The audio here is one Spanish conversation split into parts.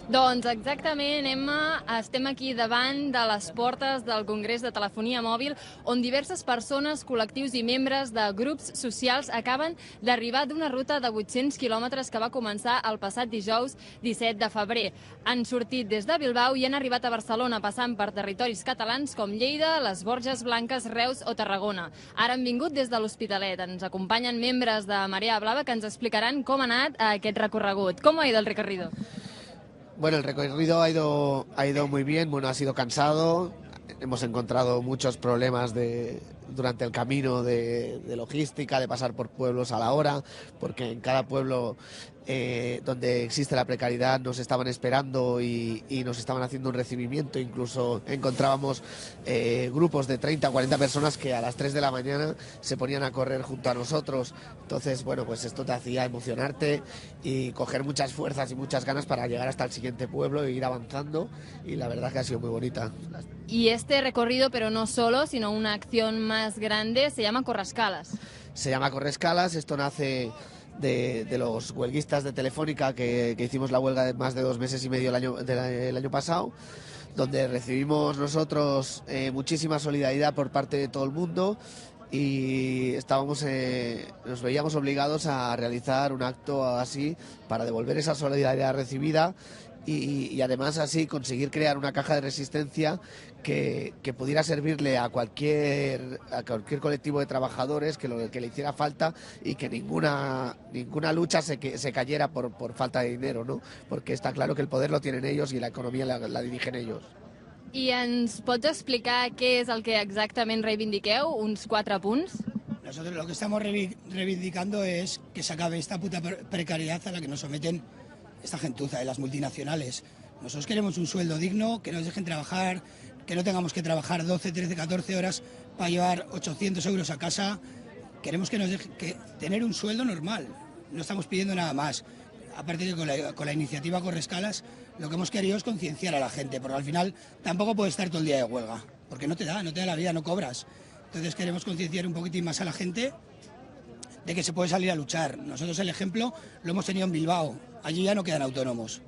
Doncs exactament, Emma, estem aquí davant de les portes del Congrés de Telefonia Mòbil, on diverses persones, col·lectius i membres de grups socials acaben d'arribar d'una ruta de 800 quilòmetres que va començar el passat dijous 17 de febrer. Han sortit des de Bilbao i han arribat a Barcelona, passant per territoris catalans com Lleida, les Borges Blanques, Reus o Tarragona. Ara han vingut des de l'Hospitalet. Ens acompanyen membres de Marea Blava que ens explicaran com ha anat aquest recorregut. Com ha ido el recorrido? Bueno, el recorrido ha ido muy bien, bueno, ha sido cansado, hemos encontrado muchos problemas durante el camino de logística, de pasar por pueblos a la hora, porque en cada pueblo donde existe la precariedad nos estaban esperando y nos estaban haciendo un recibimiento, incluso encontrábamos grupos de 30 o 40 personas que a las 3 de la mañana se ponían a correr junto a nosotros. Entonces, bueno, pues esto te hacía emocionarte y coger muchas fuerzas y muchas ganas para llegar hasta el siguiente pueblo e ir avanzando, y la verdad que ha sido muy bonita. Y este recorrido, pero no solo, sino una acción más grande, se llama Correscalas. Se llama Correscalas, esto nace de los huelguistas de Telefónica que hicimos la huelga de más de 2 meses y medio el año pasado, donde recibimos nosotros muchísima solidaridad por parte de todo el mundo y nos veíamos obligados a realizar un acto así para devolver esa solidaridad recibida y además así conseguir crear una caja de resistencia que pudiera servirle a cualquier colectivo de trabajadores que le hiciera falta, y que ninguna lucha se cayera por falta de dinero, ¿no? Porque está claro que el poder lo tienen ellos y la economía la dirigen ellos. I ens pots explicar què és el que exactament reivindiqueu? Uns 4 punts? Nosotros lo que estamos reivindicando es que se acabe esta puta precariedad a la que nos someten esta gentuza de las multinacionales. Nosotros queremos un sueldo digno, que nos dejen trabajar, que no tengamos que trabajar 12, 13, 14 horas para llevar 800 euros a casa. Queremos que nos dejen tener un sueldo normal, no estamos pidiendo nada más. Aparte que con la iniciativa Correscalas lo que hemos querido es concienciar a la gente, porque al final tampoco puedes estar todo el día de huelga, porque no te da la vida, no cobras. Entonces queremos concienciar un poquitín más a la gente de que se puede salir a luchar. Nosotros el ejemplo lo hemos tenido en Bilbao, allí ya no quedan autónomos.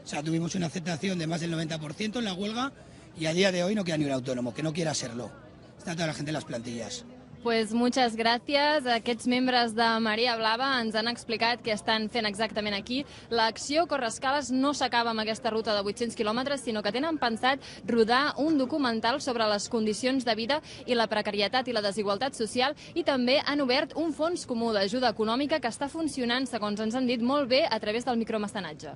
O sea, tuvimos una aceptación de más del 90% en la huelga y a día de hoy no queda ni un autónomo que no quiera serlo. Está toda la gente en las plantillas. Pues muchas gràcies. Aquests membres de Marea Blava ens han explicat què estan fent exactament aquí. L'acció Correscalas no s'acaba amb aquesta ruta de 800 quilòmetres, sinó que tenen pensat rodar un documental sobre les condicions de vida i la precarietat i la desigualtat social, i també han obert un fons comú d'ajuda econòmica que està funcionant, segons ens han dit, molt bé a través del micromecenatge.